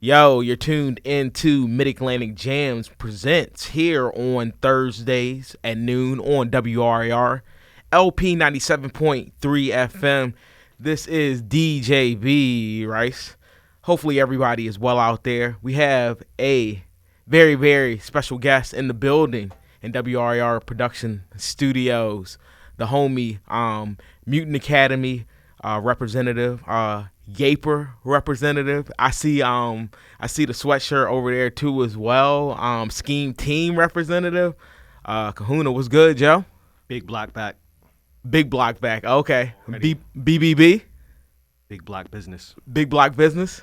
Yo, you're tuned into Mid-Atlantic Jams Presents here on Thursdays at noon on WRIR, LP 97.3 FM. This is DJB, Rice. Hopefully everybody is well out there. We have a very, very special guest in the building in WRIR Production Studios, the homie Mutant Academy representative, Yaper representative. I see the sweatshirt over there too as well. Scheme team representative. Kahuna, what's good, Joe? Big block back. Big block back. Okay. BBB. Big block business. Big block business.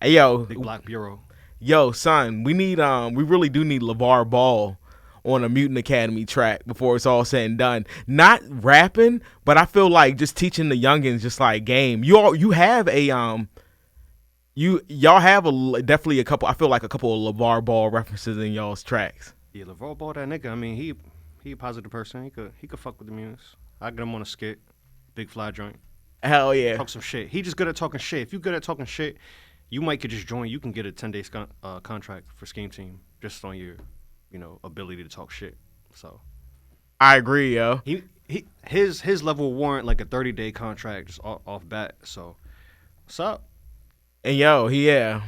Hey yo. Big block bureau. Yo, son, we really do need LeVar Ball on a Mutant Academy track before it's all said and done. Not rapping, but I feel like just teaching the youngins just like game. You have a y'all have definitely a couple. I feel like a couple of LeVar Ball references in y'all's tracks. Yeah, LeVar Ball, that nigga. I mean, he a positive person. He could fuck with the muse. I get him on a skit, big fly joint. Hell yeah. Talk some shit. He just good at talking shit. If you good at talking shit, you might could just join. You can get a 10-day contract for Scheme Team just on your ability to talk shit. So I agree, yo. His level warrant like a 30-day contract just off bat. So what's up? And yo, it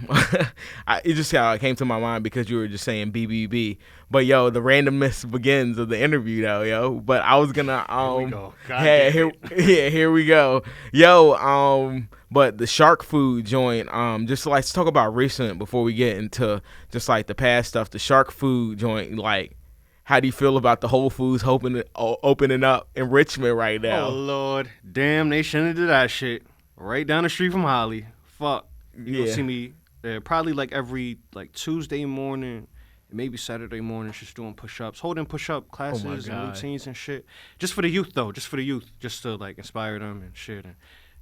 just came to my mind because you were just saying BBB. But yo, the randomness begins of the interview though, yo. But I was gonna here we go. Yo, but the shark food joint, just let's talk about recent before we get into just like the past stuff. The shark food joint, like, how do you feel about the Whole Foods opening up in Richmond right now? Oh Lord, damn, they shouldn't have did that shit. Right down the street from Holly. Fuck. You gonna see me there probably like every Tuesday morning, maybe Saturday morning, just doing push-ups, holding push-up classes and routines and shit. Just for the youth though, just to like inspire them and shit, and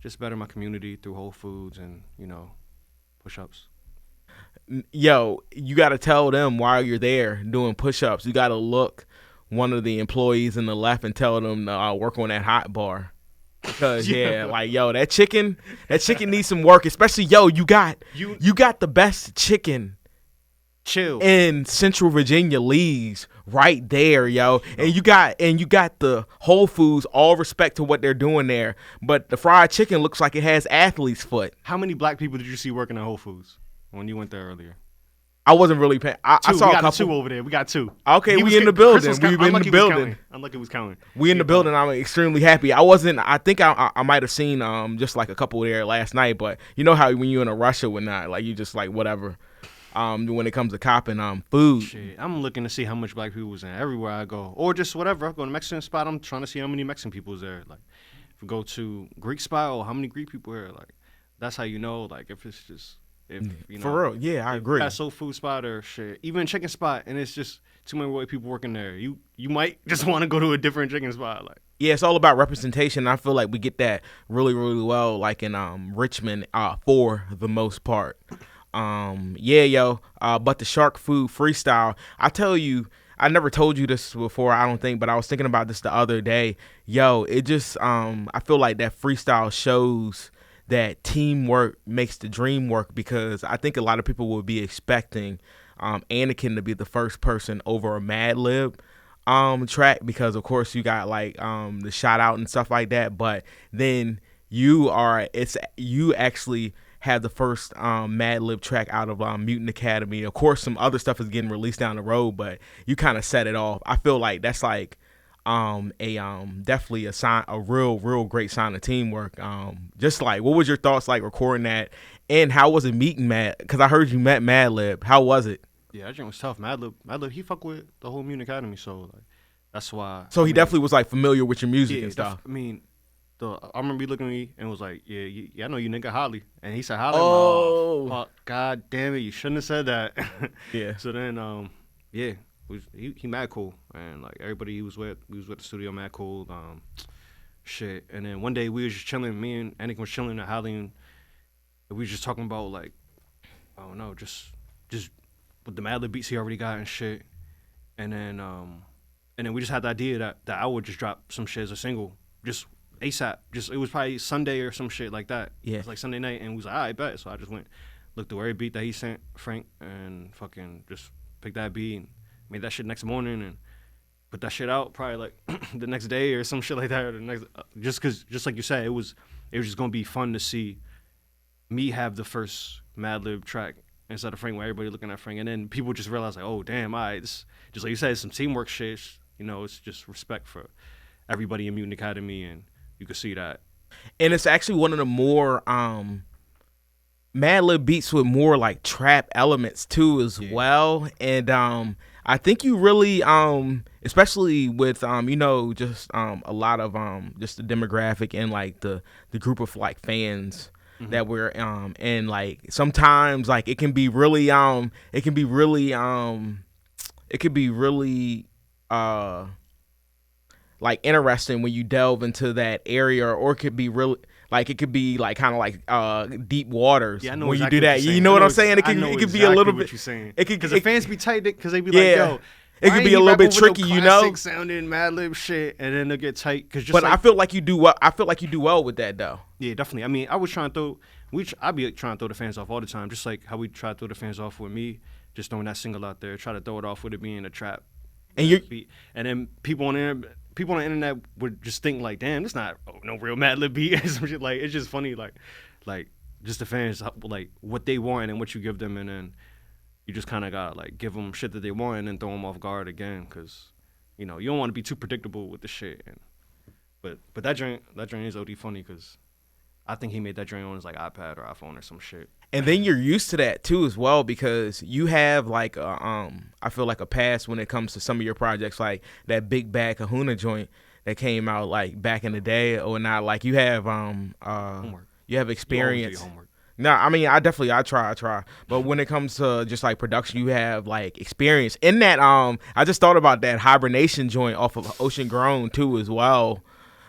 just better my community through Whole Foods and push-ups. Yo, you gotta tell them while you're there doing push-ups, you gotta look one of the employees in the left and tell them to work on that hot bar. Because that chicken needs some work. Especially you got the best chicken. Chill. In Central Virginia Lee's right there, yo. And you got the Whole Foods, all respect to what they're doing there. But the fried chicken looks like it has athlete's foot. How many black people did you see working at Whole Foods when you went there earlier? I wasn't really paying. I saw a couple. Two over there. We got two. Okay, we in the building. We've been in the building. I'm lucky was counting. We in the building. I'm extremely happy. I think I might have seen just like a couple there last night, but you know how when you're in a rush or whatnot, like you just like whatever. When it comes to copping food. Shit, I'm looking to see how much black people was in everywhere I go, or just whatever. I go to a Mexican spot. I'm trying to see how many Mexican people is there. Like, if we go to Greek spot, how many Greek people are there? Like, that's how you know. Like, if it's just. For real, yeah, I agree. Got soul food spot or shit, even chicken spot, and it's just too many white people working there. You might just want to go to a different chicken spot. Like, yeah, it's all about representation. I feel like we get that really, really well, like in Richmond, for the most part. But the shark food freestyle, I tell you, I never told you this before, I don't think, but I was thinking about this the other day. Yo, it just I feel like that freestyle shows that teamwork makes the dream work, because I think a lot of people will be expecting Anakin to be the first person over a Madlib track, because of course you got like the shout out and stuff like that, but then you actually have the first Madlib track out of Mutant Academy. Of course some other stuff is getting released down the road, but you kind of set it off. I feel like that's like definitely a sign, a real great sign of teamwork. Just like, what was your thoughts like recording that, and how was it meeting Matt? Because I heard you met Madlib. How was it? Yeah, that joint was tough. Madlib, he fuck with the whole Mutant Academy, so like that's why. So he definitely was like familiar with your music and stuff. I remember he looking at me and was like, "Yeah, I know you, nigga, Holly." And he said, "Holly." Oh, fuck, God damn it, you shouldn't have said that. Yeah. So then, he mad cool, and like everybody he was with the studio mad cool. Shit. And then one day we was just chilling. Me and Anakin was chilling at Holly, and we was just talking about like, I don't know, just with the Madlib beats he already got and shit. And then we just had the idea that I would just drop some shit as a single, just ASAP. Just it was probably Sunday or some shit like that. Yeah. It was like Sunday night, and we was like, all right, bet. So I just went looked through every beat that he sent Frank and fucking just picked that beat and made that shit next morning and put that shit out probably like the next day or some shit like that or the next just like you said it was just gonna be fun to see me have the first Madlib track instead of Frank, where everybody looking at Frank, and then people just realize like, oh damn, it's just like you said, it's some teamwork shit. You know, it's just respect for everybody in Mutant Academy, and you can see that. And it's actually one of the more Madlib beats with more like trap elements too as well, and I think you really especially with you know, just a lot of just the demographic and like the group of like fans. Mm-hmm. That we're and like sometimes like it can be really like interesting when you delve into that area, or it could be really like it could be like kind of like deep waters when exactly you do that. You know what I'm saying? It could be a little bit. It could because the fans be tight because they be like, yo. It could be a little bit tricky, you know. Sounding Madlib shit, and then they'll get tight. But like, I feel like you do well. I feel like you do well with that, though. Yeah, definitely. I mean, I was trying to I be trying to throw the fans off all the time, just like how we try to throw the fans off with me, just throwing that single out there. Try to throw it off with it being a trap. And beat. And then people on the internet would just think like, damn, it's not no real Madlib beat or some shit. Like, it's just funny, like just the fans like what they want and what you give them, and then. You just kind of got like give them shit that they want and then throw them off guard again, because you know you don't want to be too predictable with the shit. And but that joint is OD funny because I think he made that joint on his like iPad or iPhone or some shit. And then you're used to that too as well, because you have like I feel like a past when it comes to some of your projects, like that Big Bad Kahuna joint that came out like back in the day or not. Like you have homework. You have experience. You homework. No, I mean, I try. But when it comes to just like production, you have like experience in that. I just thought about that Hibernation joint off of Ocean Grown too as well.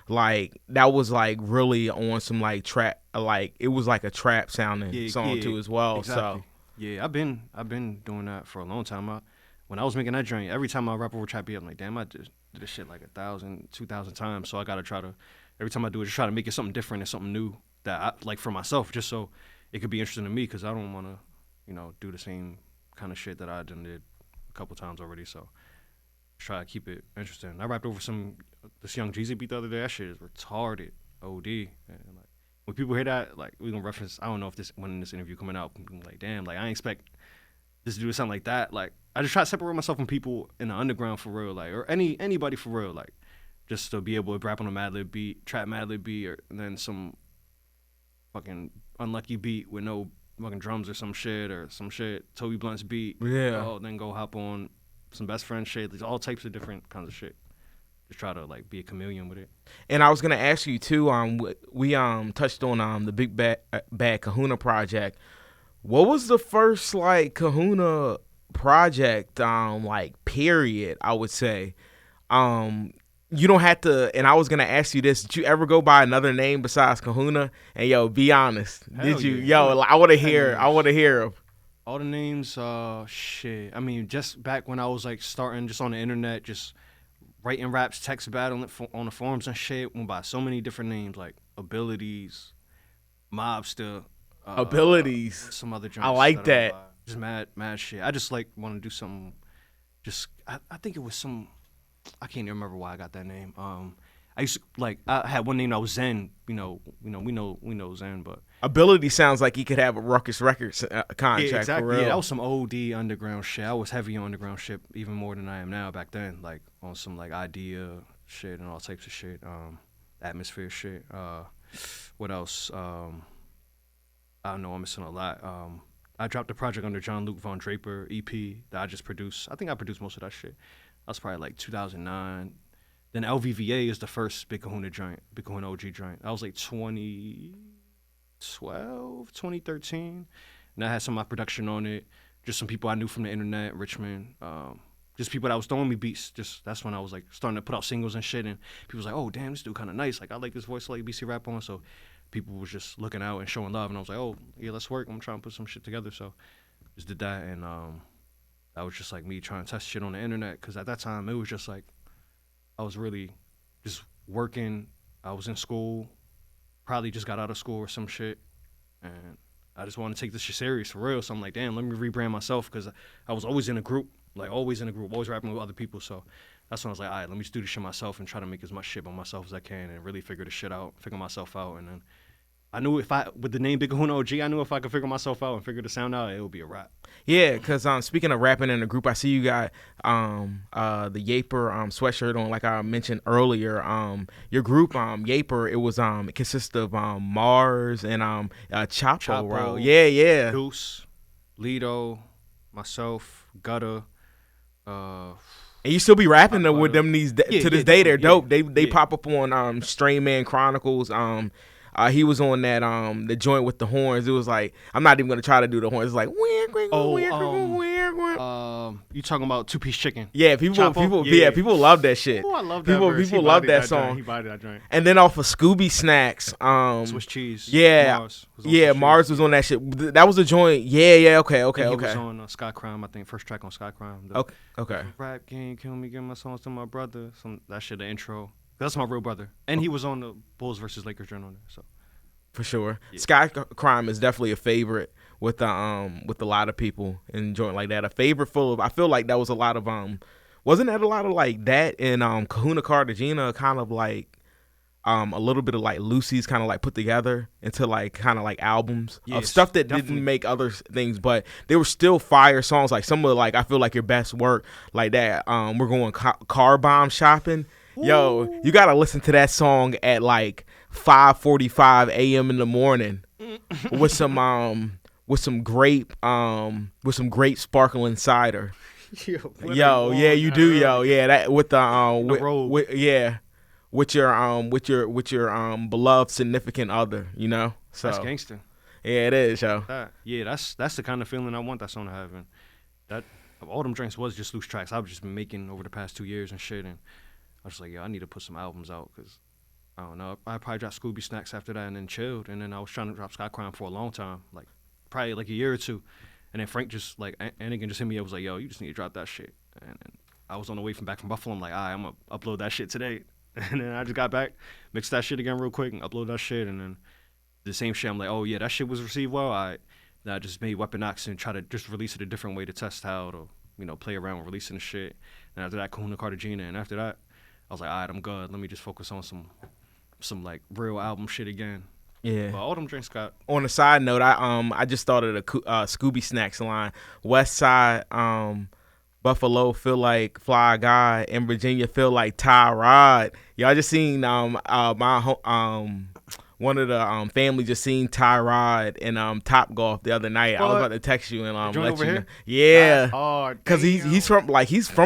Like that was like really on some like trap, like it was like a trap sounding song too as well. Exactly. So yeah, I've been doing that for a long time. When I was making that joint, every time I rap over trap beat, I'm like, damn, I just did this shit like 1,000, 2,000 times. So I gotta try to every time I do it, just try to make it something different and something new that I like for myself, just so. It could be interesting to me because I don't want to, you know, do the same kind of shit that I done did a couple times already. So try to keep it interesting. I rapped over this Young Jeezy beat the other day. That shit is retarded, OD. And like when people hear that, like we gonna reference. I don't know if when this interview coming out, I'm like, damn, like I ain't expect this dude to sound like that. Like I just try to separate myself from people in the underground for real, like or anybody for real, like just to be able to rap on a Madlib beat, trap Madlib beat, and then some fucking unlucky beat with no fucking drums or some shit Toby Blunt's beat. Yeah. Then go hop on some Best Friend shit. There's all types of different kinds of shit. Just try to like be a chameleon with it. And I was gonna ask you too. We touched on the Big Bad Kahuna project. What was the first like Kahuna project like period? I would say. You don't have to, and I was going to ask you this, did you ever go by another name besides Kahuna? And yo, be honest. Did you? Yeah. Yo, I want to hear them. All the names, shit. I mean, just back when I was like starting just on the internet, just writing raps, text battling on the forums and shit, went by so many different names like Abilities, Mobster. Abilities. Some other joints. I like that. Just mad shit. I just like want to do something, I think it was some... I can't even remember why I got that name. I used to like I had one name that was Zen. We know Zen, but Ability sounds like he could have a Ruckus Records contract. Yeah, exactly. For real. Yeah, that was some OD underground shit. I was heavy on underground shit even more than I am now back then. Like on some like idea shit and all types of shit. Atmosphere shit. What else? I don't know. I'm missing a lot. I dropped a project under John Luke Von Draper EP that I just produced. I think I produced most of that shit. That was probably like 2009. Then LVVA is the first Big Kahuna OG joint. That was like 2012, 2013. And I had some of my production on it. Just some people I knew from the internet, Richmond. Just people that was throwing me beats. Just that's when I was like starting to put out singles and shit. And people was like, oh, damn, this dude kind of nice. Like, I like this voice, I like BC rap on. So people was just looking out and showing love. And I was like, oh, yeah, let's work. I'm trying to put some shit together. So just did that. And that was just like me trying to test shit on the internet, because at that time it was just like I was really just working. I was in school, probably just got out of school or some shit, and I just want to take this shit serious for real. So I'm like, damn, let me rebrand myself because I was always in a group, always rapping with other people. So that's when I was like, all right, let me just do this shit myself and try to make as much shit by myself as I can and really figure myself out. And then I knew with the name Big Kahuna OG, I knew if I could figure myself out and figure the sound out, it would be a rap. Yeah, because speaking of rapping in the group, I see you got the Yaper sweatshirt on, like I mentioned earlier. Your group Yaper, it consists of Mars and Chapo, bro. Yeah. Deuce, Lido, myself, Gutter. And you still be rapping with them to this day. They're dope. They pop up on Stray Man Chronicles. He was on that the joint with the horns. It was like, I'm not even gonna try to do the horns. It's like you talking about 2 Piece Chicken? Yeah, people love that shit. Oh, I love that. People love that song. He bodied that joint. And then off of Scooby Snacks, Swiss Cheese. Yeah, Mars was on that shit. That was a joint. Yeah. Okay. He was on Sky Crime. I think first track on Sky Crime. Okay. Rap game, kill me, give my songs to my brother. That shit, the intro. That's my real brother, and he was on the Bulls versus Lakers joint on there. So, for sure, Sky Crime is definitely a favorite with a lot of people and joint like that. A favorite full of. I feel like that was a lot of wasn't that a lot of like that and Kahuna Cartagena kind of like a little bit of like Lucy's kind of like put together into like kind of like albums of stuff that didn't make other things, but they were still fire songs. Like some of like I feel like your best work like that. We're going car bomb shopping. Yo, you gotta listen to that song at like 5:45 a.m. in the morning with some grape sparkling cider. Yo, yeah, you do, yo, yeah, that with the with your beloved significant other, you know. So that's gangster. Yeah, it is, yo. That's the kind of feeling I want that song to have. And that all them drinks was just loose tracks I've just been making over the past 2 years and shit. And I was like, yo, I need to put some albums out because, I don't know, I probably dropped Scooby Snacks after that and then chilled. And then I was trying to drop Sky Crime for a long time, like probably like a year or two. And then Frank just, like, Anakin just hit me up, was like, yo, you just need to drop that shit. And I was on the way back from Buffalo. I'm like, all right, I'm going to upload that shit today. And then I just got back, mixed that shit again real quick and upload that shit. And then the same shit, I'm like, oh, yeah, that shit was received well. Then I just made Weapon Ox and try to just release it a different way to test out or, play around with releasing the shit. And after that, Kahuna Cartagena. And after that, I was like, all right, I'm good. Let me just focus on some like real album shit again. Yeah. But all them drinks got. On a side note, I just started a Scooby Snacks line. West Side, Buffalo feel like Fly Guy, and Virginia feel like Tyrod. Y'all just seen one of the family just seen Tyrod in Top Golf the other night. I was about to text you and let you know. Yeah, that's hard. Cause he's from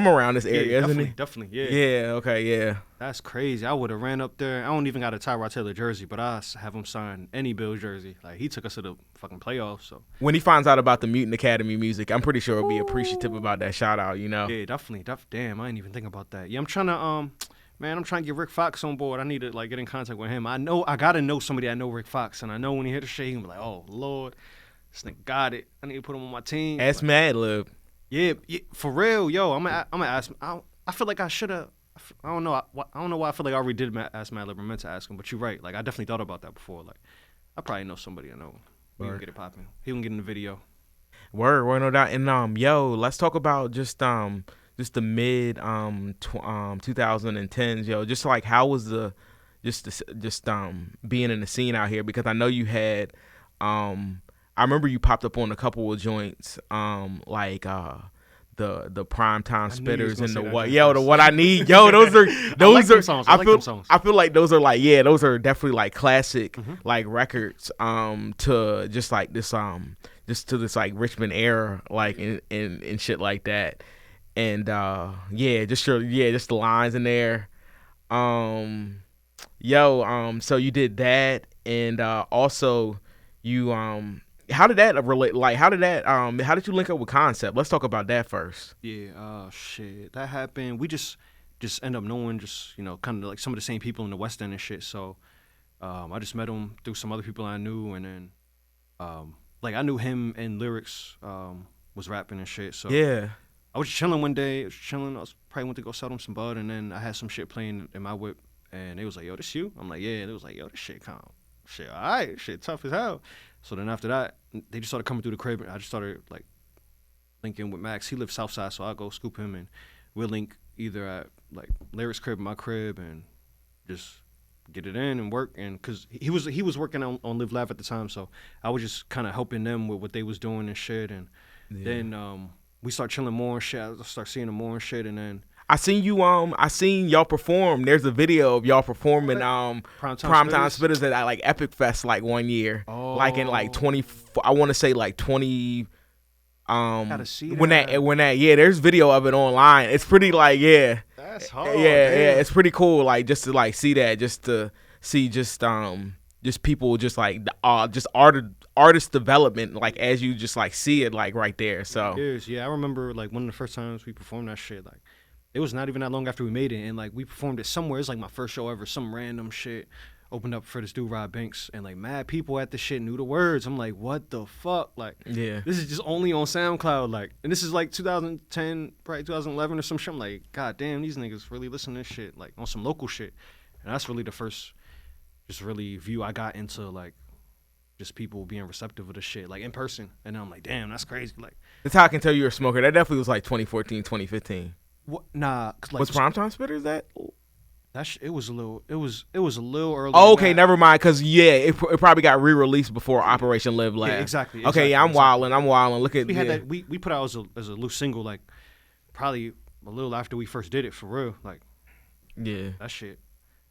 around this area, isn't he? Definitely, yeah. Yeah, okay, yeah. That's crazy. I would have ran up there. I don't even got a Tyrod Taylor jersey, but I have him sign any Bills jersey. Like he took us to the fucking playoffs. So when he finds out about the Mutant Academy music, I'm pretty sure he'll be appreciative about that shout out. Yeah, definitely. Damn, I didn't even think about that. Yeah, I'm trying to Man, I'm trying to get Rick Fox on board. I need to get in contact with him. I gotta know somebody. I know Rick Fox, and I know when he hit the shit, he gonna be like, "Oh Lord, this nigga got it. I need to put him on my team." Ask Madlib. Yeah, for real, yo. I'm gonna ask him. I feel like I should have. I don't know. I don't know why I feel like I already did ask Madlib or meant to ask him. But you're right. Like I definitely thought about that before. Like I probably know somebody I know. We can get it popping. He can get in the video. Word, no doubt. And yo, let's talk about just the mid 2010s, yo. Just like how was the being in the scene out here, because I know you had I remember you popped up on a couple of joints the primetime spitters and the what I need, yo. Those are songs. I feel like those are like, yeah, those are definitely like classic like records to just like this just to this like Richmond era like and shit like that. And just the lines in there. So you did that, and also you how did that relate? Like how did you link up with Concept? Let's talk about that first. Yeah, shit. That happened. We just end up knowing kind of like some of the same people in the West End and shit. So I just met him through some other people I knew, and then like I knew him and Lyrics was rapping and shit. So yeah. I was chilling one day. I probably went to go sell them some bud, and then I had some shit playing in my whip, and they was like, "Yo, this you?" I'm like, "Yeah." They was like, "Yo, this shit calm. Shit, all right. Shit, tough as hell." So then after that, they just started coming through the crib. And I just started like linking with Max. He lives south side, so I'll go scoop him, and we'll link either at like Lyric's crib, my crib, and just get it in and work. And because he was working on Live Laugh at the time, so I was just kind of helping them with what they was doing and shit. And then we start chilling more and shit. I start seeing them more and shit, and then I seen y'all perform. There's a video of y'all performing Primetime Spitters at like Epic Fest like one year. Oh. Like in like 20, I want to say like 20 gotta see when that there's video of it online. It's pretty like that's hard. Yeah, it's pretty cool like just to like see that, just to see just people just like just artist development like as you just like see it like right there. So I remember like one of the first times we performed that shit, like it was not even that long after we made it, and like we performed it somewhere. It's like my first show ever, some random shit. Opened up for this dude Rob Banks, and like mad people at the shit knew the words. I'm like, what the fuck? Like, this is just only on SoundCloud. Like, and this is like 2010, probably 2011 or some shit. I'm like, god damn, these niggas really listen to this shit, like on some local shit. And that's really the first, just really view I got into like, just people being receptive of the shit, like in person. And then I'm like, damn, that's crazy. Like, that's how I can tell you were a smoker. That definitely was like 2014, 2015. What? Nah, like, what's Primetime Spitters that? It was a little early. Oh, okay, never mind. Cause it probably got re-released before Operation Live Laugh. Yeah, exactly. Okay, yeah, I'm wilding. Look at we had that. We put out as a loose single, like probably a little after we first did it for real. Like, that shit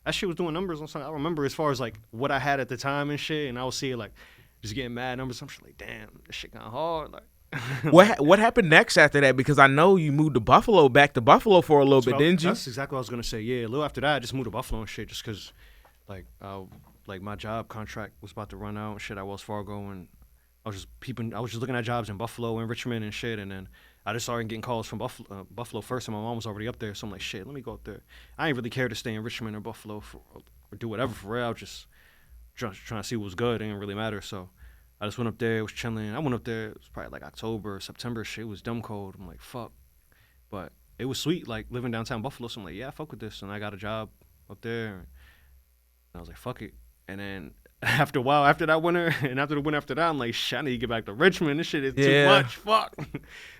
was doing numbers on something. I remember as far as like what I had at the time and shit, and I was seeing like just getting mad numbers. I'm just like, damn, this shit got hard. Like. What happened next after that? Because I know you moved to back to Buffalo for a little bit, didn't you? That's exactly what I was gonna say. Yeah, a little after that, I just moved to Buffalo and shit, just cause, like my job contract was about to run out and shit at Wells Fargo, and I was just looking at jobs in Buffalo and Richmond and shit, and then I just started getting calls from Buffalo first, and my mom was already up there, so I'm like, shit, let me go up there. I ain't really care to stay in Richmond or Buffalo or do whatever for real. I was just trying to see what was good. It didn't really matter, so. I just went up there, was chilling. I went up there, it was probably like October, September, shit was dumb cold. I'm like, fuck. But it was sweet, like living downtown Buffalo. So I'm like, yeah, I fuck with this. And I got a job up there. And I was like, fuck it. And then after a while, after that winter, and after the winter after that, I'm like, shit, I need to get back to Richmond. This shit is too much. Fuck.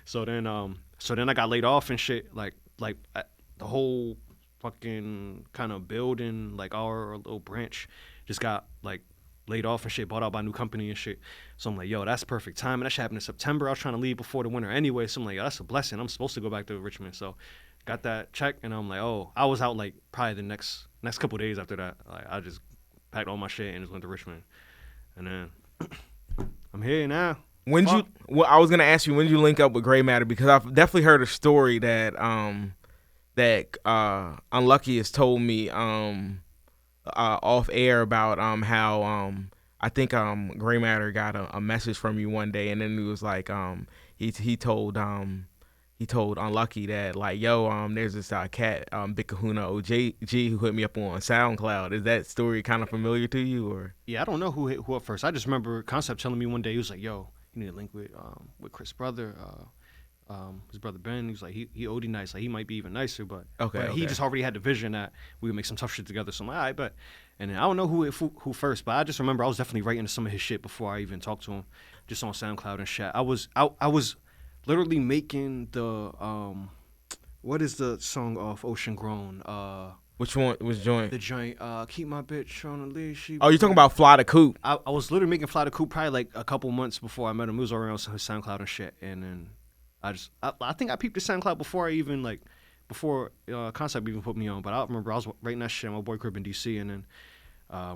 So then I got laid off and shit. Like the whole fucking kind of building, like our little branch, just got like laid off and shit, bought out by a new company and shit. So I'm like, yo, that's perfect time. And that shit happened in September. I was trying to leave before the winter anyway. So I'm like, yo, that's a blessing. I'm supposed to go back to Richmond. So got that check, and I'm like, oh, I was out like probably the next couple of days after that. Like I just packed all my shit and just went to Richmond. And then I'm here now. I was gonna ask you, when did you link up with Grey Matter? Because I've definitely heard a story that Unlucky has told me off air about how I think Grey Matter got a message from you one day, and then it was like he told Unlucky that like, yo, there's this cat Big Kahuna OG who hit me up on SoundCloud. Is that story kind of familiar to you? Or yeah, I don't know who up first. I just remember Concept telling me one day, he was like, yo, you need to link with Chris' brother, his brother Ben. He was like, he OD nice, like he might be even nicer, but he just already had the vision that we would make some tough shit together. So I'm like, all right, but. And then I don't know who first, but I just remember I was definitely writing some of his shit before I even talked to him, just on SoundCloud and shit. I was literally making the what is the song off Ocean Grown? Which one was joint? The joint, Keep My Bitch on the Leash. Oh, you're talking about Fly the Coop. I was literally making Fly the Coop probably like a couple months before I met him. It was already on his SoundCloud and shit. And then I think I peeped the SoundCloud before I even like. Before Concept even put me on, but I remember I was writing that shit at my boy crib in DC, and then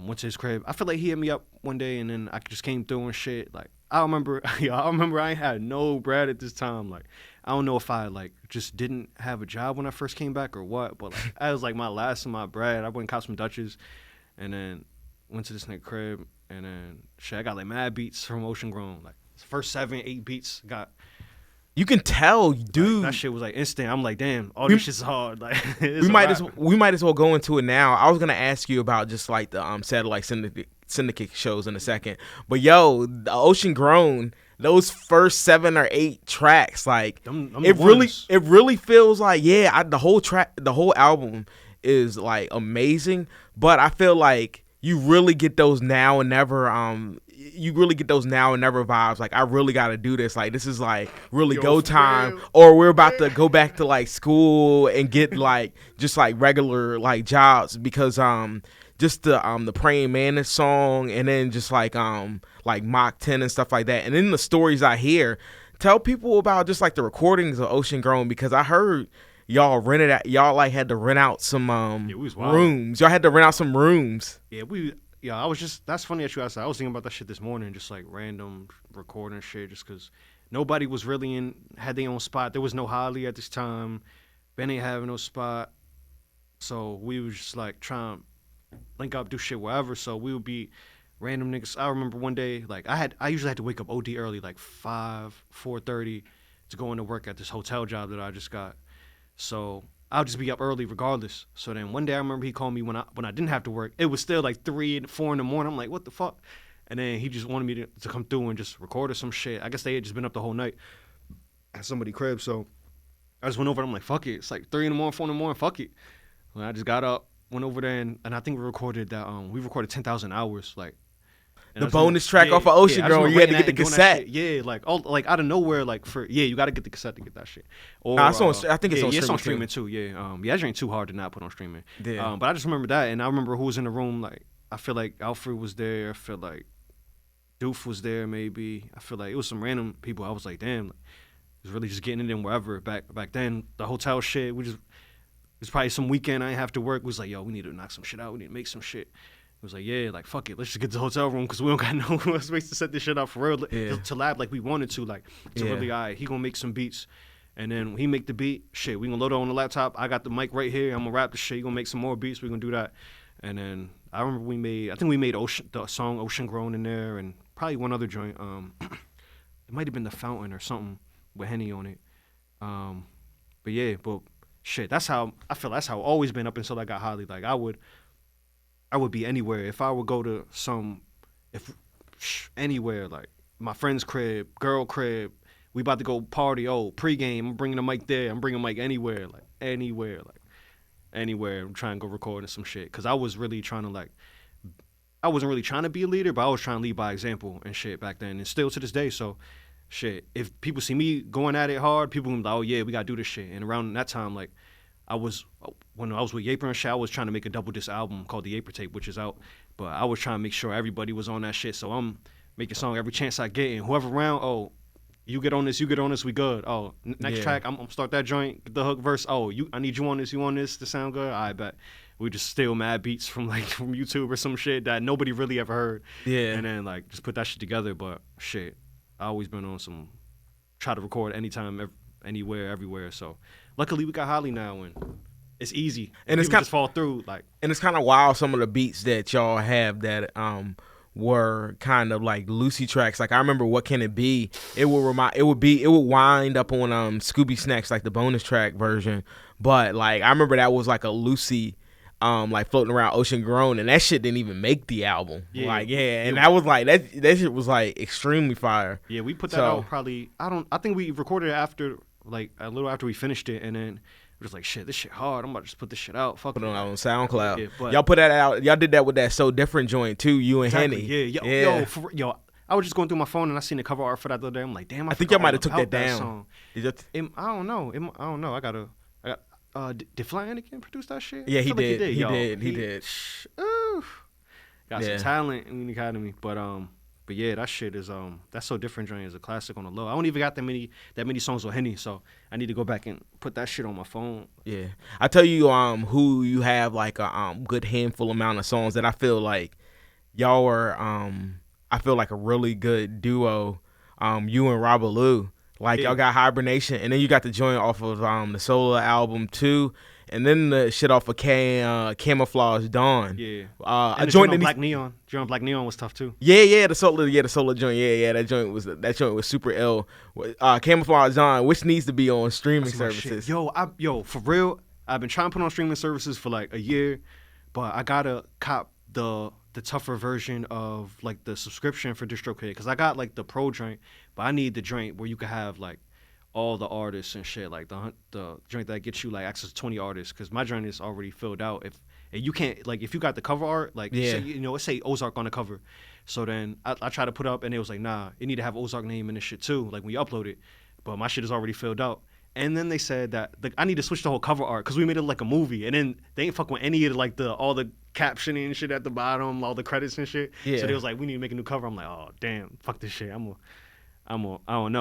went to his crib. I feel like he hit me up one day, and then I just came through and shit. Like I remember I ain't had no bread at this time. Like I don't know if I like just didn't have a job when I first came back or what, but like I was like my last of my bread. I went and caught some Dutches, and then went to this nigga crib, and then shit, I got like mad beats from Ocean Grown. Like first 7-8 beats got. You can tell, dude. Like, that shit was like instant. I'm like, damn, all this shit's hard. Like, we might as well go into it now. I was gonna ask you about just like the satellite syndicate shows in a second, but yo, the Ocean Grown, those first 7 or 8 tracks, like it really feels like the whole album is like amazing, but I feel like you really get those now and never you really get those now and never vibes. Like I really got to do this. Like this is like really go for time, real. or we're about to go back to like school and get like just like regular like jobs because just the Praying Mantis song and then just like Mach 10 and stuff like that. And then the stories I hear, tell people about just like the recordings of Ocean Grown because I heard y'all like had to rent out some rooms. Y'all had to rent out some rooms. Yeah, I was just, that's funny that you asked that. I was thinking about that shit this morning, just like random recording shit, just because nobody was really had their own spot. There was no Holly at this time. Ben ain't having no spot. So we was just like trying to link up, do shit wherever. So we would be random niggas. I remember one day, like I usually had to wake up OD early, like 4:30 to go into work at this hotel job that I just got. So I'll just be up early regardless. So then one day I remember he called me when I didn't have to work. It was still like 3 and 4 in the morning. I'm like, what the fuck? And then he just wanted me to come through and just record or some shit. I guess they had just been up the whole night at somebody's crib. So I just went over and I'm like, fuck it. It's like 3 in the morning, 4 in the morning, fuck it. And I just got up, went over there and I think we recorded 10,000 hours. Like, the bonus track off of Ocean Grown, you had to get the cassette. Yeah, like out of nowhere, like you got to get the cassette to get that shit. Or I think it's on streaming. It's on streaming too. Yeah, that ain't too hard to not put on streaming. Yeah. But I just remember that, and I remember who was in the room. Like I feel like Alfred was there. I feel like Doof was there. Maybe I feel like it was some random people. I was like, damn, like, it was really just getting it in wherever. Back then, the hotel shit. It was probably some weekend I didn't have to work. We was like, yo, we need to knock some shit out. We need to make some shit. It was like, yeah, like, fuck it. Let's just get to the hotel room because we don't got no space to set this shit up for real. To lab like we wanted to. Like, really, he going to make some beats. And then when he make the beat, shit, we going to load it on the laptop. I got the mic right here. I'm going to rap the shit. He going to make some more beats. We going to do that. And then I remember we made the song Ocean Grown in there and probably one other joint. It might have been The Fountain or something with Henny on it. But shit, that's how I've always been up until I got Holly. Like, I would be anywhere. If I would go to anywhere, like my friend's crib, girl crib, we about to go party, pregame, I'm bringing a mic there, I'm bringing a mic anywhere. I'm trying to go recording some shit. Cause I was really trying to I wasn't really trying to be a leader, but I was trying to lead by example and shit back then and still to this day. So shit, if people see me going at it hard, people gonna be like, oh yeah, we gotta do this shit. And around that time, like, when I was with Yaper and shit, I was trying to make a double disc album called the Yaper Tape, which is out. But I was trying to make sure everybody was on that shit. So I'm making a song every chance I get. And whoever around, you get on this, we good. Next track, I'm start that joint, get the hook verse. I need you on this to sound good? I bet. We just steal mad beats from YouTube or some shit that nobody really ever heard. Yeah. And then just put that shit together. But shit, I always been on some, try to record anytime, anywhere, everywhere. So luckily we got Holly now and it's easy. And it's kind of just fall through and it's kind of wild some of the beats that y'all have that were kind of like Lucy tracks. Like I remember What Can It Be? It would wind up on Scooby Snacks, like the bonus track version. But like I remember that was like a Lucy like floating around Ocean Grown, and that shit didn't even make the album. And that was like that shit was like extremely fire. Yeah, we put that out probably I think we recorded it after like a little after we finished it, and then we're just like, shit, this shit hard. I'm about to just put this shit out. Fuck it. Put it on SoundCloud. Yeah, y'all put that out. Y'all did that with that So Different joint too. You and Henny. Yeah. Yo, I was just going through my phone and I seen the cover art for that the other day. I'm like, damn. I think y'all might have took that down. I don't know. I got did Fly Anakin produce that shit? Yeah, he did. He did. Got some talent in the academy, but yeah, that shit is that's So Different joint is a classic on the low. I don't even got that many songs with Henny, so I need to go back and put that shit on my phone. Yeah, I tell you who you have like a good handful amount of songs that I feel like y'all are I feel like a really good duo. You and Robert Lou, like y'all got Hibernation, and then you got the joint off of the solo album too. And then the shit off of Camouflage Dawn. Yeah. A joint on Black Neon. Joint on Black Neon was tough too. Yeah, the solo joint. Yeah, that joint was super ill. Camouflage Dawn, which needs to be on streaming services. Yo, for real, I've been trying to put on streaming services for like a year, but I gotta cop the tougher version of like the subscription for DistroKid, because I got like the pro joint, but I need the joint where you could have like all the artists and shit, like the joint that gets you like access to 20 artists, because my joint is already filled out. If you can't, like, if you got the cover art, like, let's say Ozark on the cover, So then I tried to put up, and it was like, nah, it need to have Ozark name in this shit too, like when you upload it. But my shit is already filled out. And then they said that I need to switch the whole cover art because we made it like a movie. And then they ain't fuck with any of like all the captioning and shit at the bottom, all the credits and shit. Yeah. So they was like, we need to make a new cover. I'm like, oh damn, fuck this shit. I don't know. I'm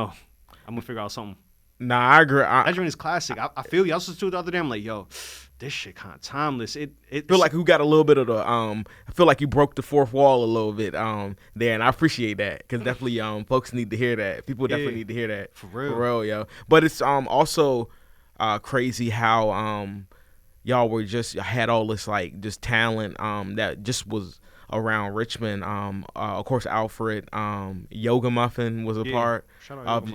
gonna figure out something. Nah, I agree. That joint is classic. I feel you. I was listening to it the other day. I'm like, yo, this shit kind of timeless. It feel like you got a little bit of the I feel like you broke the fourth wall a little bit there, and I appreciate that because definitely folks need to hear that. People definitely need to hear that for real. For real, yo. But it's also crazy how y'all were just had all this like just talent that just was around Richmond. Of course, Alfred, Yoga Muffin was a part of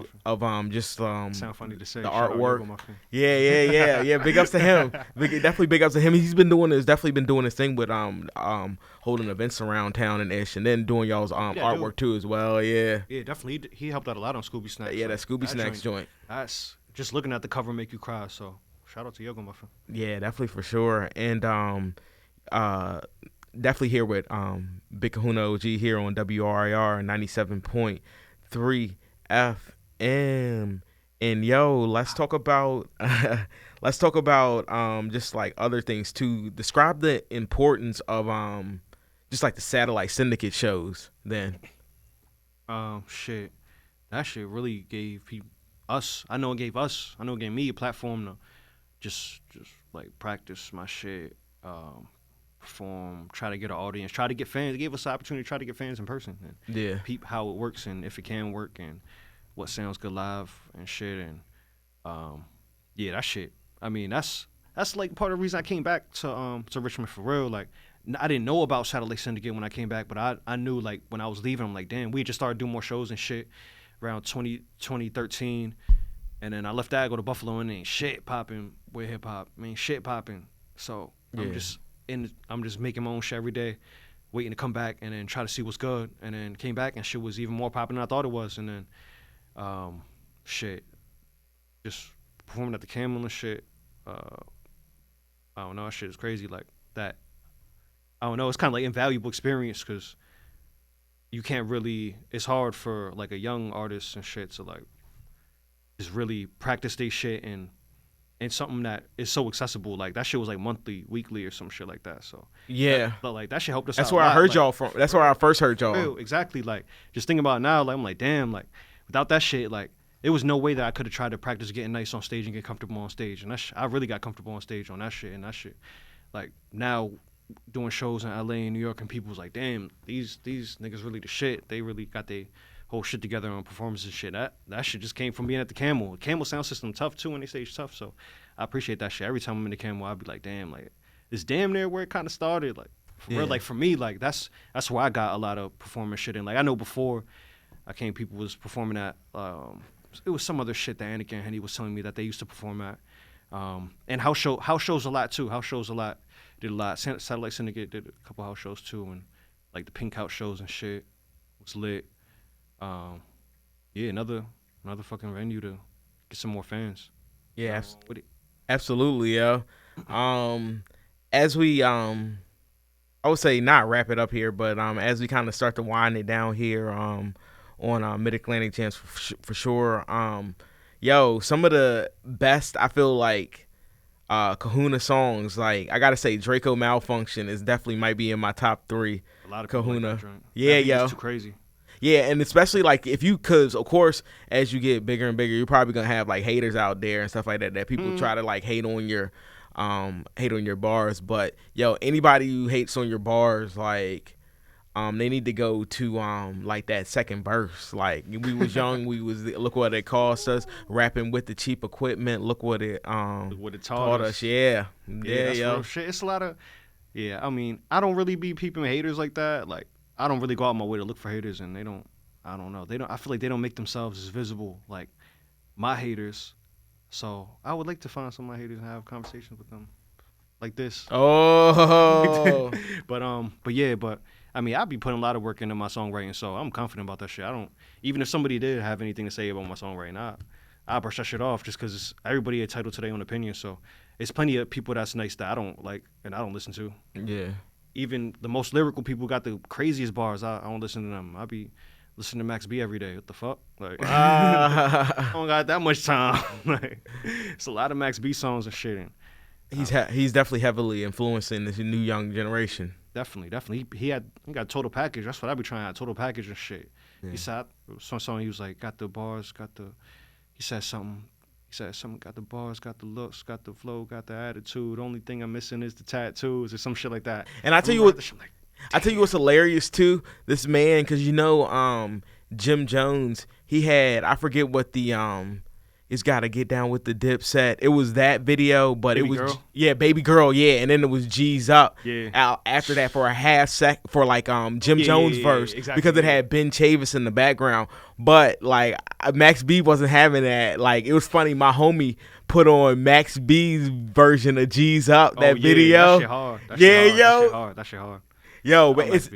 just sound funny to say the shout artwork. Yeah. Big ups to him. Definitely big ups to him. He's been doing this thing with holding events around town and ish, and then doing y'all's artwork too as well. Yeah, definitely. He helped out a lot on Scooby Snacks. Yeah, that Scooby Snacks joint. That's just looking at the cover make you cry. So shout out to Yoga Muffin. Yeah, definitely for sure. And definitely here with Big Kahuna OG here on WRIR 97.3 FM. And yo, let's talk about just like other things too. Describe the importance of just like the satellite syndicate shows then. Shit. That shit really gave I know it gave me a platform to just like practice my shit, perform, try to get an audience, try to get fans. It gave us the opportunity to try to get fans in person and peep how it works and if it can work and what sounds good live and shit. And that shit. I mean, that's like part of the reason I came back to Richmond for real. Like, I didn't know about Satellite Syndicate when I came back, but I knew like when I was leaving, I'm like, damn, we just started doing more shows and shit around 2013. And then I left that, go to Buffalo, and ain't shit popping with hip hop. I mean, shit popping. So I'm just making my own shit every day, waiting to come back and then try to see what's good. And then came back and shit was even more popping than I thought it was. And then just performing at the Camel and shit. I don't know, that shit is crazy. Like that. I don't know. It's kind of like invaluable experience because you can't really. It's hard for like a young artist and shit to like just really practice their shit and something that is so accessible. Like that shit was like monthly, weekly, or some shit like that. So but like that shit helped us. That's out where a lot. I heard like, y'all from. That's where I first heard y'all. Real, exactly. Like just thinking about it now, like I'm like, damn. Like without that shit, like there was no way that I could have tried to practice getting nice on stage and get comfortable on stage. And I really got comfortable on stage on that shit. And that shit, like now doing shows in LA and New York, and people was like, damn, these niggas really the shit. They really got their whole shit together on performances and shit. That shit just came from being at the Camel. Camel sound system tough too, and they stage tough. So I appreciate that shit. Every time I'm in the Camel, I'd be like, damn, like it's damn near where it kind of started. Like for real, like for me, like that's where I got a lot of performance shit in. Like I know before I came, people was performing at it was some other shit that Anakin and Henny was telling me that they used to perform at. And house shows a lot too. House shows a lot. Did a lot. Satellite Syndicate did a couple house shows too, and like the Pink House shows and shit was lit. Another fucking venue to get some more fans. Yeah, absolutely, yo. As we I would say not wrap it up here, but as we kind of start to wind it down here on Mid-Atlantic Jams for sure. Yo, some of the best I feel like Kahuna songs, like I gotta say Draco Malfunction is definitely might be in my top 3. A lot of Kahuna. Like yeah, yo. It's too crazy. Yeah, and especially like cause of course as you get bigger and bigger, you're probably gonna have like haters out there and stuff like that people try to like hate on your bars. But yo, anybody who hates on your bars, like they need to go to like that second verse. Like we was young, look what it cost us rapping with the cheap equipment. Look what it taught us. Yeah, that's yo. Real shit. It's a lot of I mean, I don't really be peeping haters like that. Like I don't really go out my way to look for haters, and I don't know. I feel like they don't make themselves as visible like my haters. So I would like to find some of my haters and have conversations with them like this. Oh, but I mean, I be putting a lot of work into my songwriting, so I'm confident about that shit. Even if somebody did have anything to say about my songwriting, I brush that shit off just because everybody entitled to their own opinion. So it's plenty of people that's nice that I don't like and I don't listen to. Yeah. even the most lyrical people got the craziest bars. I don't listen to them. I be listening to Max B every day. What the fuck? Like, I don't got that much time. Like, it's a lot of Max B songs and shit. And he's definitely heavily influencing this new young generation. Definitely. He got Total Package. That's what I be trying out. Total Package and shit. Yeah. He said some song. He was like, got the bars, got the. He said something. Got the bars, got the looks, got the flow, got the attitude. Only thing I'm missing is the tattoos or some shit like that. And I tell you what, I tell you what's hilarious too. This man, because you know, Jim Jones, he had, I forget what the it's Gotta Get Down with the Dipset. It was that video, but Baby it was Girl? Baby Girl, yeah, and then it was G's Up. Yeah. Out after that for a half sec for like Jim Jones verse exactly, because it had Ben Chavis in the background. But like Max B wasn't having that. Like it was funny. My homie put on Max B's version of G's Up. That video. That shit hard. That shit hard. Yo, but it's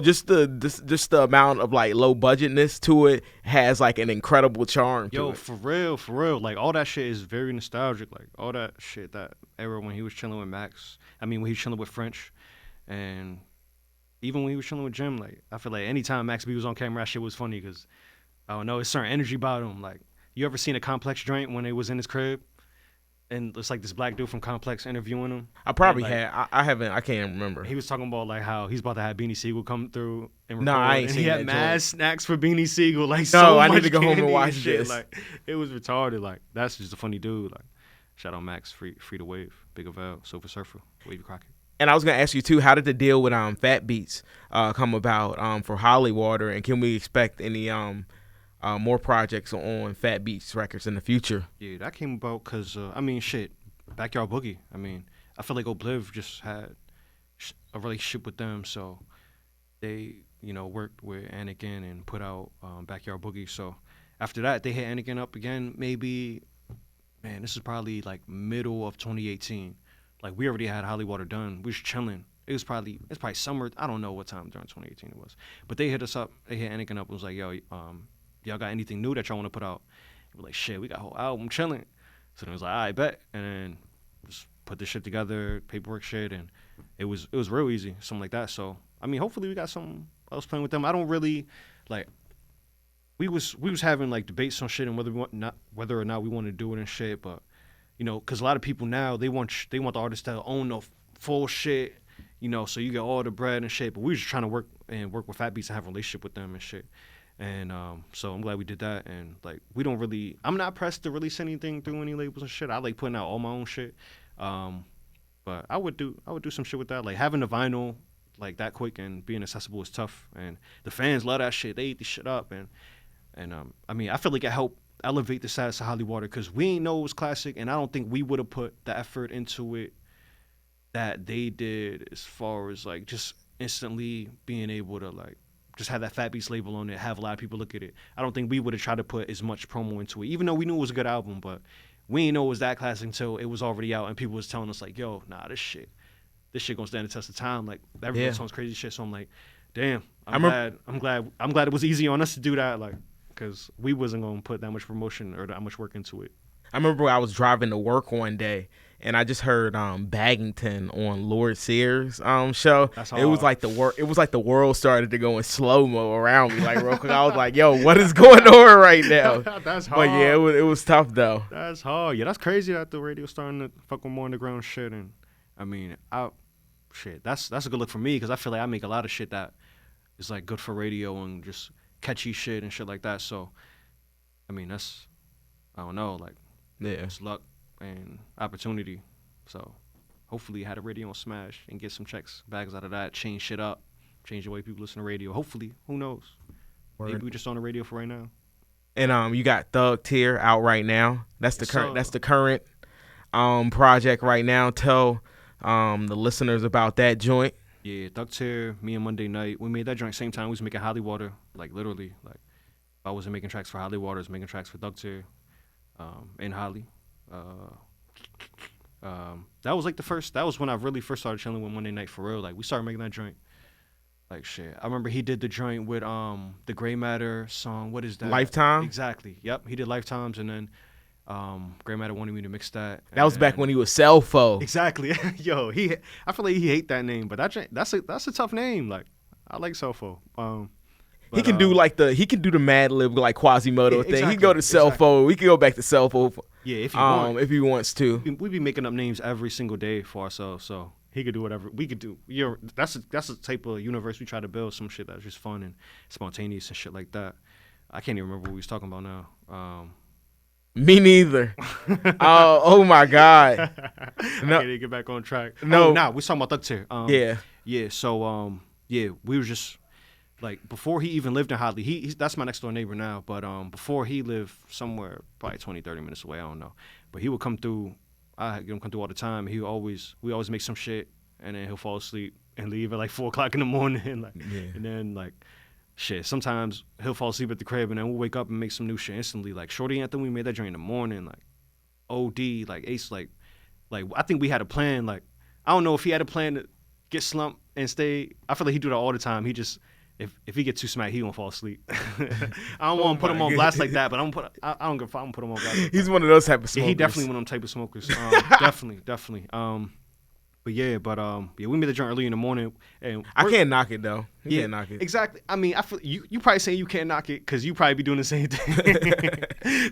just the amount of like low budgetness to it has like an incredible charm to it. For real. Like all that shit is very nostalgic. Like all that shit, that era when he was chilling with Max. I mean, when he was chilling with French, and even when he was chilling with Jim. Like I feel like anytime Max B was on camera, that shit was funny because I don't know, it's certain energy about him. Like you ever seen a Complex joint when they was in his crib? And it's like this black dude from Complex interviewing him. I probably had. I haven't. I can't remember. He was talking about like how he's about to have Beanie Siegel come through and record. No, I ain't and seen he that had mad joint. snacks for Beanie Siegel. Like No, so I much need to go home and candy watch shit. this. Like it was retarded. Like that's just a funny dude. Like shout out Max, free to wave, Big Avell, Silver Surfer, Wavy Crockett. And I was gonna ask you too, how did the deal with Fat Beats come about for Hollywater, and can we expect any more projects on Fat Beats records in the future? Yeah, that came about because I mean shit. Backyard Boogie. I mean, I feel like Obliv just had a relationship with them, so they, worked with Anakin and put out Backyard Boogie. So after that, they hit Anakin up again. Maybe, man, this is probably like middle of 2018. Like we already had Hollywater done. We was chilling. It's probably summer. I don't know what time during 2018 it was, but they hit us up. They hit Anakin up and was like, yo, y'all got anything new that y'all want to put out? We're like, shit, we got a whole album chilling. So then it was like, I bet, and then just put this shit together, paperwork shit, and it was real easy, something like that. So I mean, hopefully we got something else playing with them. I don't really like. We was having like debates on shit and whether or not we want to do it and shit, but because a lot of people now they want the artist to own the full shit, so you get all the bread and shit. But we was just trying to work with Fat Beats and have a relationship with them and shit. And so I'm glad we did that. And like I'm not pressed to release anything through any labels and shit. I like putting out all my own shit. But I would do some shit with that. Like having the vinyl like that quick and being accessible is tough. And the fans love that shit. They eat the shit up. And I mean I feel like it helped elevate the status of Hollywater because we ain't know it was classic, and I don't think we would have put the effort into it that they did as far as like just instantly being able to like just have that Fat Beats label on it, have a lot of people look at it. I don't think we would have tried to put as much promo into it, even though we knew it was a good album, but we didn't know it was that classic until it was already out and people was telling us like, yo, nah, this shit gonna stand the test of time. Like everyone sounds crazy shit. So I'm like, damn, I'm glad it was easy on us to do that, like, because we wasn't gonna put that much promotion or that much work into it. I remember I was driving to work one day and I just heard Baggington on Lord Sears show. It was like the world started to go in slow mo around me, like real quick. I was like, yo, what is going on right now? That's hard. But yeah, it was tough though. That's hard. Yeah, that's crazy that the radio's starting to fuck with more underground shit. And I mean, that's a good look for me because I feel like I make a lot of shit that is like good for radio and just catchy shit and shit like that. So I mean, that's, I don't know, like, it's luck and opportunity. So hopefully had a radio on Smash and get some bags out of that, change shit up, change the way people listen to radio. Hopefully, who knows? Word. Maybe we just on the radio for right now. And you got Thug Tier out right now. That's the current project right now. Tell the listeners about that joint. Yeah, Thug Tier, me and Monday Night. We made that joint same time we was making Hollywater, like literally. Like if I wasn't making tracks for Hollywater, I was making tracks for Thug Tier. In Holly. That was like that was when I really first started chilling with Monday Night for real. Like we started making that joint. Like shit. I remember he did the joint with the Gray Matter song. What is that? Lifetime? Exactly. Yep. He did Lifetimes, and then Grandmaster wanted me to mix that. That was back when he was Selfo. Exactly. Yo, I feel like he hate that name, but that's a tough name. Like, I like Selfo. He can do the Madlib like Quasimodo thing. He can go to Selfo. Exactly. We can go back to Selfo. Yeah, if he wants to. We be making up names every single day for ourselves, so he could do whatever we could do. That's the type of universe we try to build. Some shit that's just fun and spontaneous and shit like that. I can't even remember what we was talking about now. Me neither. Oh my God. No. I can't even get back on track. No. We was talking about Thug Tier. Yeah. Yeah. So we were just like before he even lived in Hadley. He's that's my next door neighbor now. But before he lived somewhere probably 20, 30 minutes away. I don't know. But he would come through. I get him come through all the time. We always make some shit, and then he'll fall asleep and leave at like 4 o'clock in the morning. And then like. Shit, sometimes he'll fall asleep at the crib and then we'll wake up and make some new shit instantly. Like Shorty Anthem, we made that during the morning. Like OD, like Ace, like I think we had a plan. Like I don't know if he had a plan to get slumped and stay. I feel like he do that all the time. He just if he gets too smacked, he won't fall asleep. I don't want to put him on blast like that, but I don't give a fuck. I'm put him on blast. He's one of those type of smokers. Yeah, he definitely one of them type of smokers. Definitely. But we made the joint early in the morning. And I can't knock it though. You can't knock it. Exactly. I mean, I feel you probably saying you can't knock it because you probably be doing the same thing.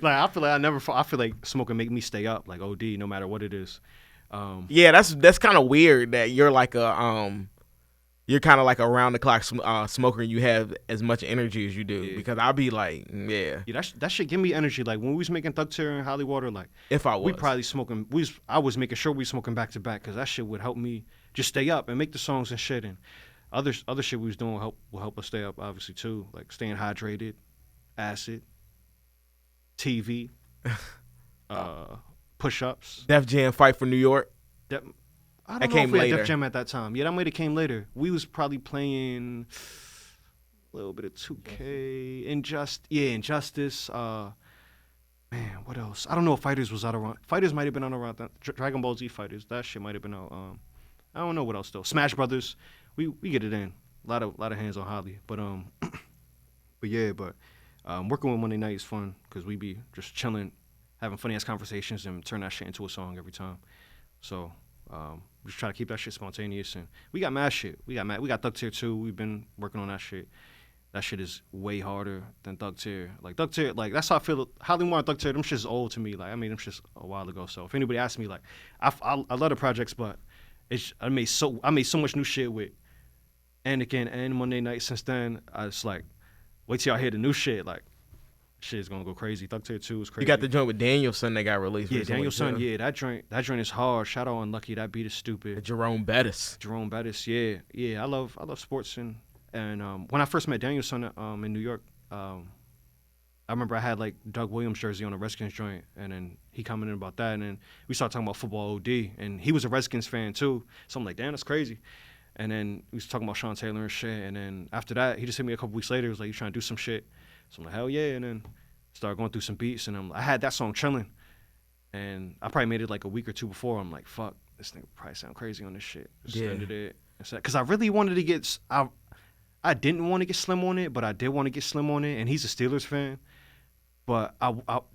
Like I feel like I feel like smoking make me stay up like OD no matter what it is. Yeah, that's kind of weird that you're like you're kind of like around the clock smoker and you have as much energy as you do because I'll be like that shit give me energy. Like when we was making Thug Tier and Holly Water, like if I was we probably smoking I was making sure we smoking back to back because that shit would help me just stay up and make the songs and shit, and other shit we was doing will help us stay up obviously too, like staying hydrated, acid, TV, push-ups. Def Jam Fight for New York. I don't know if we had Def Jam at that time. Yeah, that might have came later. We was probably playing a little bit of 2K, Injustice. Man, what else? I don't know if Fighters was out around. Fighters might have been on around that. Dragon Ball Z Fighters. That shit might have been out. I don't know what else though. Smash Brothers. We get it in. A lot of hands on Holly. But working with Monday night is fun because we be just chilling, having funny ass conversations and turn that shit into a song every time. So. Just try to keep that shit spontaneous, and we got mad shit. We got Thug Tier 2. We've been working on that shit. That shit is way harder than Thug Tier. Like Thug Tier, like that's how I feel. Holly Moore and Thug Tier, them shit's old to me. Like I made them shits a while ago. So if anybody asks me, like I love the projects, but I made so much new shit with Anakin and Monday Night since then. I just like wait till y'all hear the new shit. Like shit is gonna go crazy. Thug Tier 2 is crazy. You got the joint with Danielson that got released. Yeah, Danielson. Yeah, that joint is hard. Shout out Unlucky. That beat is stupid. Jerome Bettis. Yeah. I love sports and when I first met Danielson in New York, I remember I had like Doug Williams jersey on a Redskins joint, and then he commented about that, and then we started talking about football OD, and he was a Redskins fan too. So I'm like, damn, that's crazy. And then we was talking about Sean Taylor and shit, and then after that, he just hit me a couple weeks later. He was like, you trying to do some shit? So I'm like, hell yeah, and then started going through some beats, and I had that song chilling, and I probably made it like a week or two before. I'm like, fuck, this thing probably sound crazy on this shit. Just ended it, because I really wanted to get, I didn't want to get Slim on it, but I did want to get Slim on it, and he's a Steelers fan, but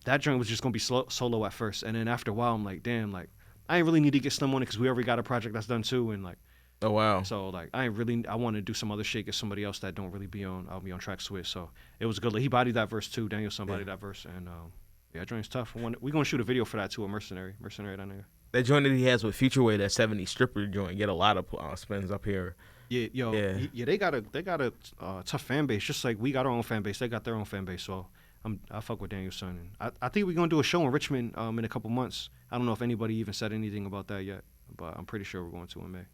that joint was just gonna be solo at first, and then after a while, I'm like, damn, like I ain't really need to get Slim on it because we already got a project that's done too, and like. Oh wow! So like I want to do some other shit, get somebody else that don't really be on. I'll be on tracks with. So it was good. Like, he bodied that verse too. Daniel bodied that verse, and that joint's tough. We're gonna shoot a video for that too. A mercenary down there. That joint that he has with Futureway, that 70s stripper joint, get a lot of spins up here. Yeah. They got a tough fan base, just like we got our own fan base. They got their own fan base. So I fuck with Danielson. And I think we're gonna do a show in Richmond in a couple months. I don't know if anybody even said anything about that yet, but I'm pretty sure we're going to in May.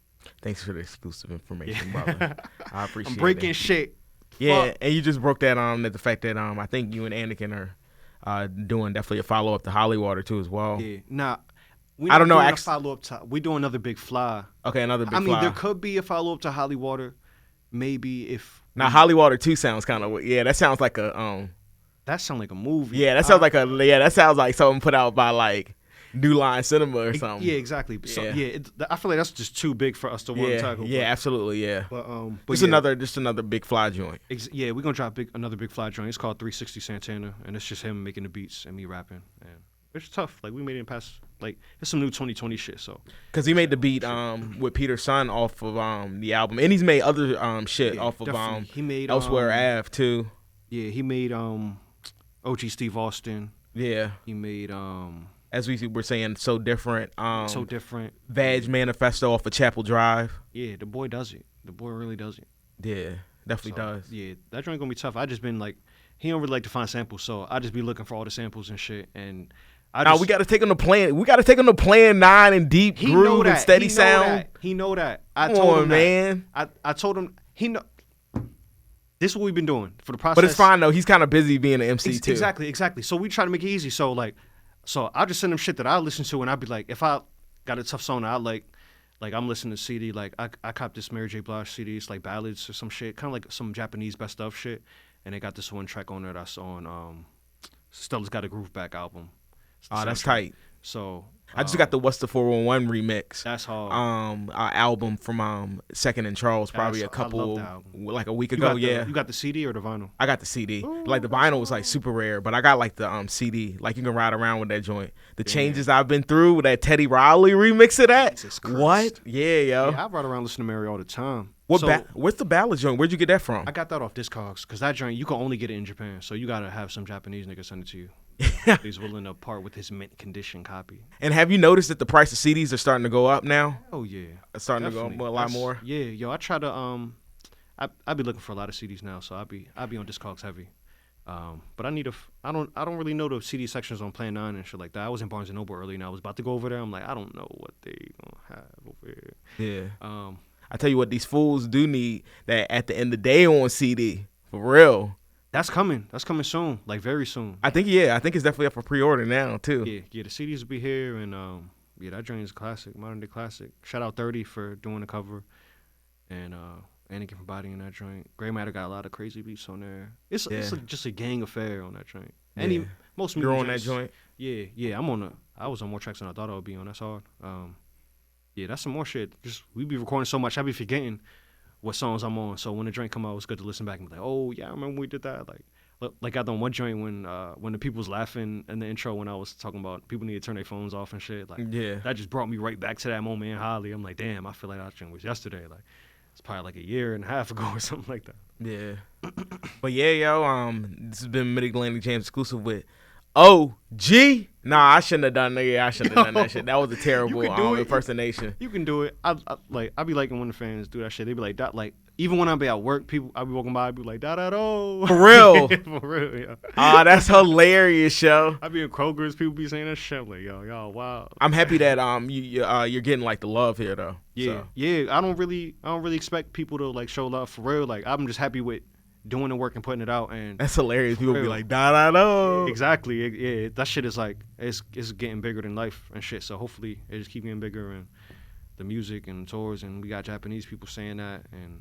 Thanks for the exclusive information, brother. I appreciate it. I'm breaking shit. Yeah, fuck. And you just broke that the fact that I think you and Anakin are doing definitely a follow up to Holly Water too as well. Yeah, nah. I don't know. We doing another big fly. Okay, another big fly. I mean, there could be a follow up to Holly Water, maybe if. Now Holly Water 2 sounds kind of that sounds like a That sounds like a movie. Yeah, that sounds that sounds like something put out by like. New Line Cinema or something. Yeah, exactly. So, I feel like that's just too big for us to want to tackle. Yeah, absolutely, yeah. But just another big fly joint. Yeah, we're gonna drop another big fly joint. It's called 360 Santana, and it's just him making the beats and me rapping, and It's tough. Like, we made it past, like, it's some new 2020 shit, so. Because he made the beat with Peter's son off of the album. And he's made other shit off of he made Elsewhere Ave, too. Yeah, he made OG Steve Austin. Yeah. He made as we were saying, So Different. So Different. Vag Manifesto off of Chapel Drive. Yeah, the boy does it. The boy really does it. Yeah, definitely does. Yeah, that joint gonna be tough. I just been like, he don't really like to find samples, so I just be looking for all the samples and shit. And we gotta take him to Plan. We gotta take him to Plan 9 and Deep Groove and Steady Sound. He know that. I told him, man. I told him he know. This is what we've been doing for the process. But it's fine though. He's kind of busy being an MC too. Exactly. So we try to make it easy. So I'll just send him shit that I listen to, and I'll be like, if I got a tough song I like I'm listening to CD, like I copped this Mary J. Blige CD, it's like ballads or some shit, kind of like some Japanese best of shit, and they got this one track on there that's on Stella's Got a Groove Back album. Oh, that's tight. So I just got the What's the 411 remix. That's hard. Album from Second and Charles, probably like a week ago. You got the CD or the vinyl? I got the CD. Ooh, like the vinyl was like super rare, but I got like the CD. Like you can ride around with that joint. The changes I've been through with that Teddy Riley remix of that. What? Yeah, yo. Yeah, I ride around listening to Mary all the time. What's the ballad joint? Where'd you get that from? I got that off Discogs, because that joint you can only get it in Japan, so you gotta have some Japanese nigga send it to you. He's willing to part with his mint condition copy. And have you noticed that the price of CDs are starting to go up now? Oh yeah, it's starting to go a lot more. Yeah, yo, I try to I be looking for a lot of CDs now, so I be on Discogs heavy. But I don't really know the CD sections on Plan 9 and shit like that. I was in Barnes & Noble early and I was about to go over there. I'm like, I don't know what they gonna have over here. Yeah. I tell you what, these fools do need that at the end of the day on CD. For real. That's coming. That's coming soon. Like very soon. I think it's definitely up for pre-order now too. Yeah, the CDs will be here, and that joint is a classic, modern day classic. Shout out 30 for doing the cover. And Anakin for bodying that joint. Grey Matter got a lot of crazy beats on there. It's just a gang affair on that joint. Most you're on that joint. Yeah. I was on more tracks than I thought I would be on. That's hard. Yeah, that's some more shit. Just we be recording so much, I be forgetting what songs I'm on. So when the joint come out, it's good to listen back and be like, oh yeah, I remember we did that. Like I done one joint when the people was laughing in the intro when I was talking about people need to turn their phones off and shit. Like that just brought me right back to that moment in Holly. I'm like, damn, I feel like that joint was yesterday. Like it's probably like a year and a half ago or something like that. Yeah. But yeah, yo, this has been Mid-Atlantic Jams exclusive with OG. Nah, I shouldn't have done that. Yeah, I shouldn't have done that shit. That was a terrible impersonation. You can do it. I be liking when the fans do that shit. They be like, even when I be at work, I be walking by, I be like, da-da-do. For real? For real, yeah. That's hilarious, yo. I be in Kroger's, people be saying that shit. I'm like, yo, wow. I'm happy that you're getting like the love here though. Yeah, so. Yeah. I don't really expect people to like show love for real. Like I'm just happy with doing the work and putting it out, and that's hilarious. People be like, da-da-do. Exactly. Yeah, that shit is like it's getting bigger than life and shit. So hopefully it just keep getting bigger, and the music and tours, and we got Japanese people saying that, and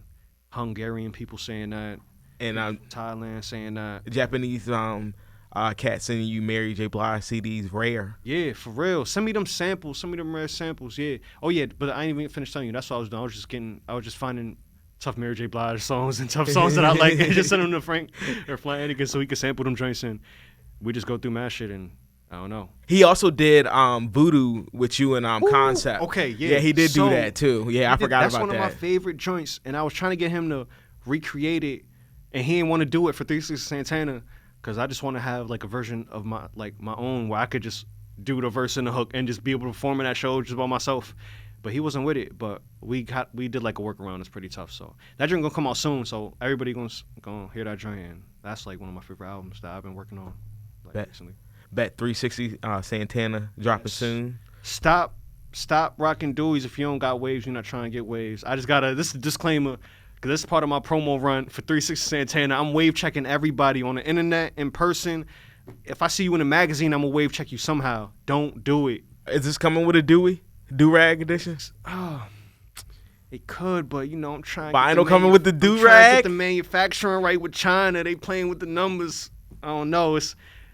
Hungarian people saying that, and Thailand saying that. Japanese cat sending you Mary J. Blige CDs rare. Yeah, for real. Send me them samples. Send me them rare samples. Yeah. Oh yeah, but I ain't even finished telling you. That's what I was doing. I was just finding tough Mary J. Blige songs and tough songs that I like, and just send them to Frank or Flanagan so he can sample them joints, and we just go through mad shit, and I don't know. He also did Voodoo with you and Concept. Okay, yeah. Yeah, he did do that too. Yeah, I forgot about that. That's one of my favorite joints, and I was trying to get him to recreate it, and he didn't want to do it for 360 Santana, because I just want to have like a version of my own where I could just do the verse and the hook and just be able to perform in that show just by myself. But he wasn't with it. But we did like a workaround. It's pretty tough. So that joint gonna come out soon. So everybody gonna hear that joint. And that's like one of my favorite albums that I've been working on recently. Bet 360 Santana dropping soon. Stop rocking Deweys if you don't got waves. You're not trying to get waves. I just gotta. This is a disclaimer, because this is part of my promo run for 360 Santana. I'm wave checking everybody on the internet, in person. If I see you in a magazine, I'm gonna wave check you somehow. Don't do it. Is this coming with a Dewey? Do-rag editions? Oh, it could, but I'm trying. Vinyl coming with the do-rag? Get the manufacturing right with China. They playing with the numbers. I don't know.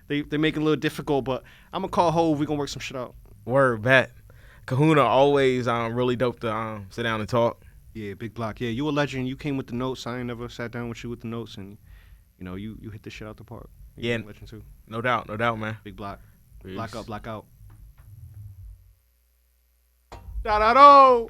They make it a little difficult, but I'm gonna call Hove. We gonna work some shit out. Word, bet. Kahuna always really dope to sit down and talk. Yeah, big block. Yeah, you a legend. You came with the notes. I ain't never sat down with you with the notes, and you hit this shit out the park. Yeah, legend too. No doubt, man. Big block. Black Peace. out, black out. Da da do.